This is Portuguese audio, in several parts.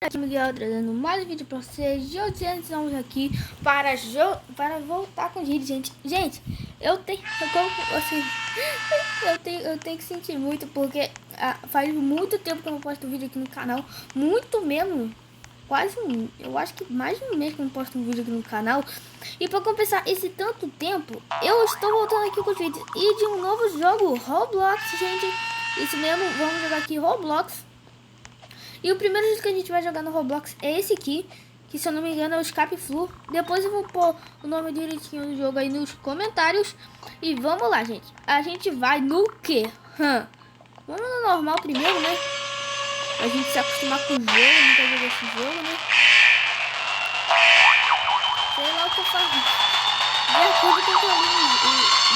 Aqui Miguel trazendo mais um vídeo pra vocês. E hoje estamos aqui para voltar com o vídeo, gente. Gente, eu tenho que sentir muito porque faz muito tempo que eu não posto vídeo aqui no canal, muito mesmo. Eu acho que mais de um mês que eu não posto um vídeo aqui no canal. E para compensar esse tanto tempo, eu estou voltando aqui com os vídeos e de um novo jogo, Roblox, gente. Isso mesmo, vamos jogar aqui Roblox. E o primeiro jogo que a gente vai jogar no Roblox é esse aqui, que se eu não me engano é o Escape Flu. Depois eu vou pôr o nome direitinho do jogo aí nos comentários. E vamos lá, gente. A gente vai no quê? Vamos no normal primeiro, né? A gente se acostumar com o jogo, nunca joguei esse jogo, né? Sei lá o que eu faço. De acordo com o que eu li,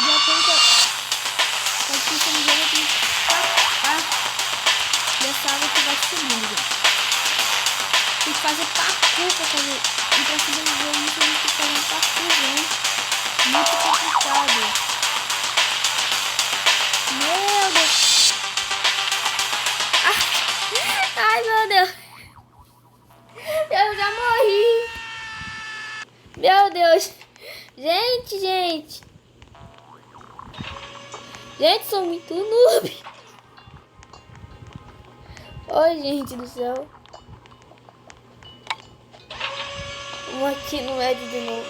de acordo com o que eu jogo, eu tenho que dessa água que vai subindo, gente. Tem que fazer parkour pra fazer. E pra subir no jogo, muita gente tem que fazer um parkour, muito complicado. Meu Deus. Ai, meu Deus. Eu já morri. Meu Deus. Gente. Gente, sou muito noob. Oi, gente do céu. Vou aqui no Ed de novo.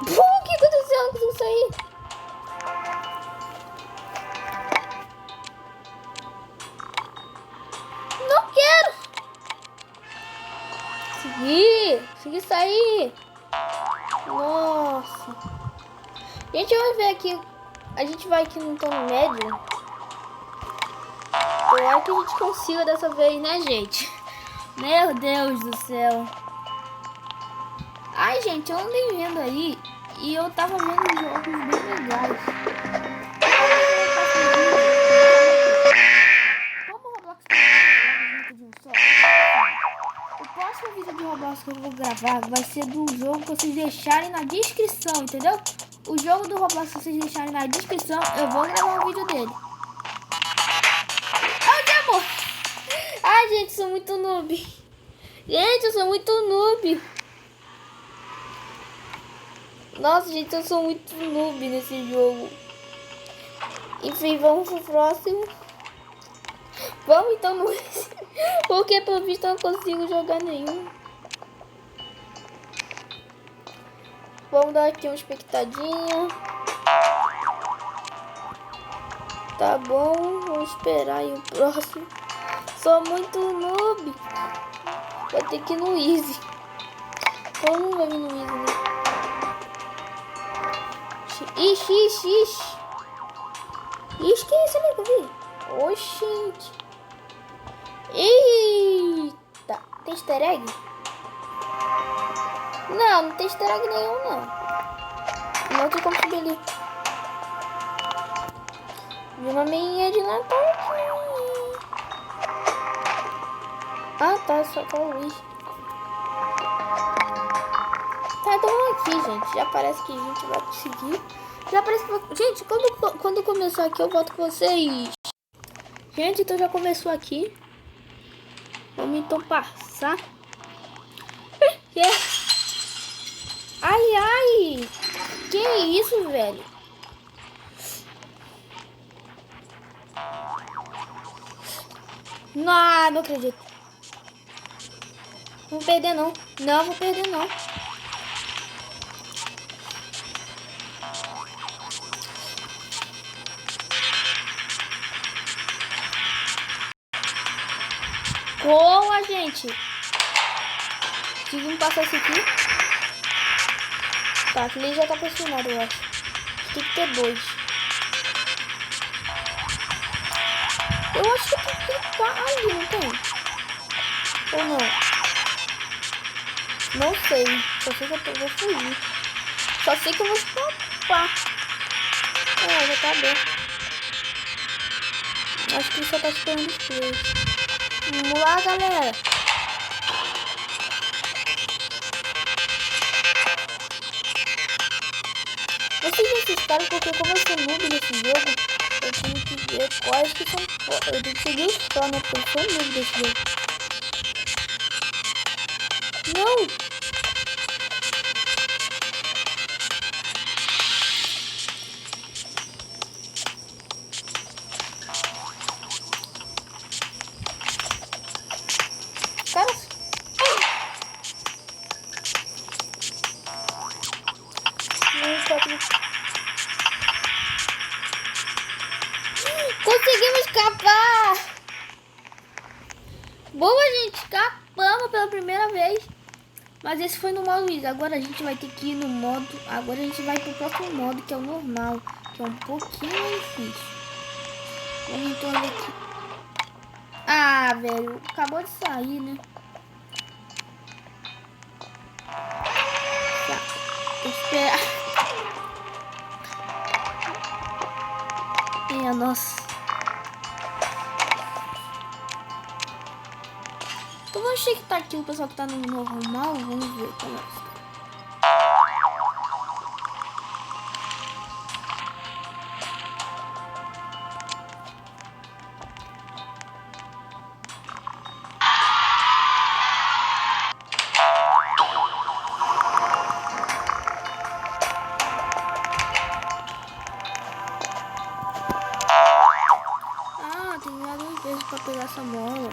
O que aconteceu? Eu não consigo sair. Não quero. Consegui sair. Nossa. Gente, vamos ver aqui. A gente vai aqui no tom médio. Tomara que a gente consiga dessa vez, né, gente? Meu Deus do céu. Ai, gente, eu andei vendo aí e eu tava vendo jogos bem legais. Como o Roblox tem de um só, o próximo vídeo de Roblox que eu vou gravar vai ser do jogo que vocês deixarem na descrição, entendeu? O jogo do Roblox que vocês deixarem na descrição, eu vou gravar um vídeo dele. Amor! Ai, gente, sou muito noob. Gente, eu sou muito noob. Nossa, gente, eu sou muito noob nesse jogo. Enfim, vamos pro próximo. Vamos então no... Porque pelo visto eu não consigo jogar nenhum. Vamos dar aqui uma espectadinha. Tá bom, vamos esperar aí o próximo. Sou muito noob. Vai ter que ir no Easy. Como vai vir no Easy, né? Ixi, que é isso ali que eu vi? Oxente. Eita. Tem easter egg? Não tem easter egg nenhum, não. Não tem como subir ali. Vi uma meinha de Natal aqui. Ah, tá. Só tá o lixo. Tá, então vamos aqui, gente. Já parece que a gente vai conseguir. Já parece que... Gente, quando começar aqui, eu volto com vocês. Gente, então já começou aqui. Vamos então passar. Ai. Que isso, velho? Não acredito. Não vou perder, não. Não vou perder, não. Boa, gente. Conseguimos passar esse aqui. Tá, aquele já tá pressionado, eu acho. Tem que ter dois. Eu acho que tem que clicar ali, não tem? Ou não? Não sei. Só sei que eu vou fugir. Só sei que eu vou escapar. Já tá aberto. Acho que ele só tá esperando os três. Vamos lá, galera. Vocês não se esperam porque como eu sou noob nesse jogo, eu tenho que ver quais que são... Eu tenho que seguir os pró, né? Porque eu sou noob desse jogo. Não! Caras... Conseguimos escapar! Boa, gente! Escapamos pela primeira vez. Mas esse foi no modo easy. Agora a gente vai ter que ir no modo... Agora a gente vai pro próximo modo, que é o normal. Que é um pouquinho mais difícil. Vamos então ver aqui. Ah, velho. Acabou de sair, né? Tá. Tem que esperar. Minha nossa. Então vamos checar aqui o pessoal que tá no normal. Vamos ver como é que tá. Ah, tem que ganhar 2 vezes pra pegar essa bola.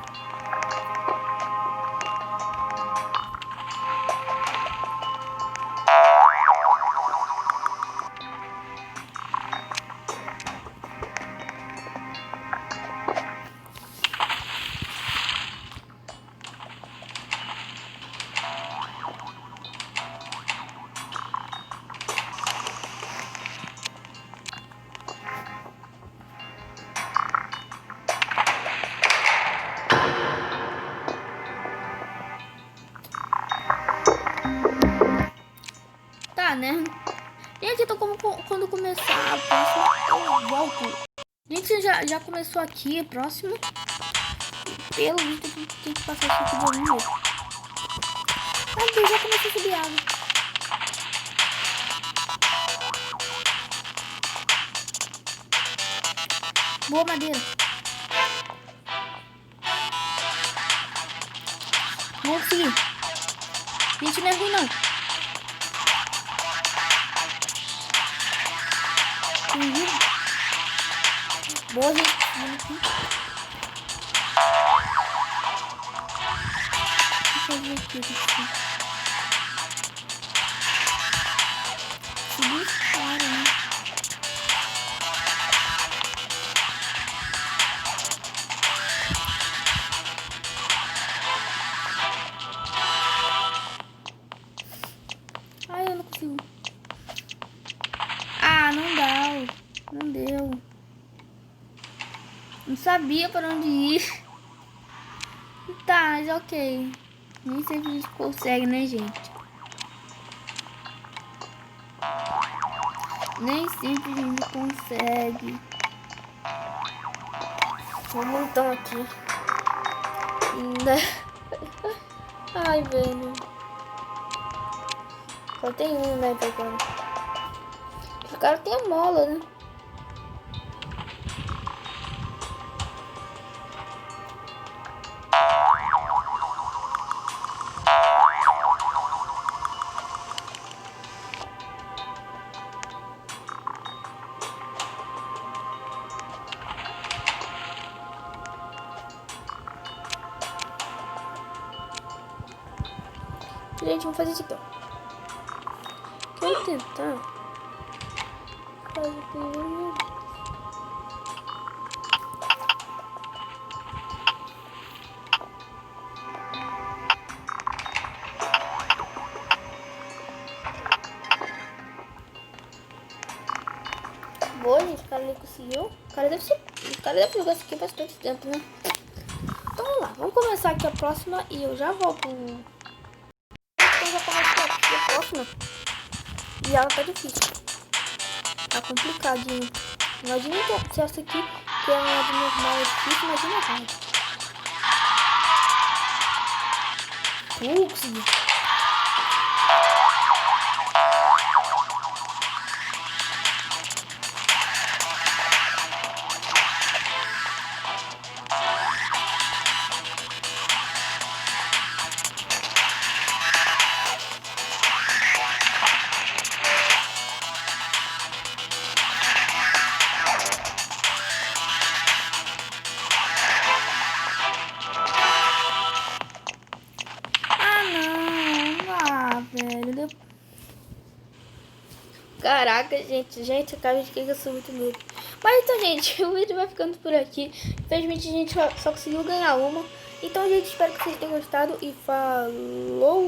Tá, né? Gente, então quando começar a próxima, eu volto. Gente, já começou aqui a próxima. Pelo visto, a gente tem que passar isso aqui de algum jeito. Ah, Deus, já começou a subir água. Boa madeira. Vamos conseguir. Gente, não é ruim, não. Boa, gente. Vamos aqui. Deixa eu ver aqui. Subir fora, né? Ai, eu não consigo. Ah, não dá. Não deu. Não sabia para onde ir. Tá, mas ok. Nem sempre a gente consegue, né, gente? Nem sempre a gente consegue. Vamos então aqui. Ainda. Ai, velho. Só tem um, né, pegando. O cara tem a mola, né? Gente, vamos fazer isso aqui, ó. Quero tentar fazer primeiro. Boa, gente, o cara nem conseguiu. O cara deve jogar isso aqui bastante tempo, né? Então vamos lá, vamos começar aqui a próxima e eu já volto. Então já começou aqui a próxima. E ela tá difícil. Tá complicadinho. Imagina se essa aqui, que é uma de normal, é difícil, imagina a raiva. Consegui. Velho. Caraca, gente, acaba de que eu sou muito medo. Mas então, gente, o vídeo vai ficando por aqui. Infelizmente, a gente só conseguiu ganhar uma. Então, gente, espero que vocês tenham gostado e falou!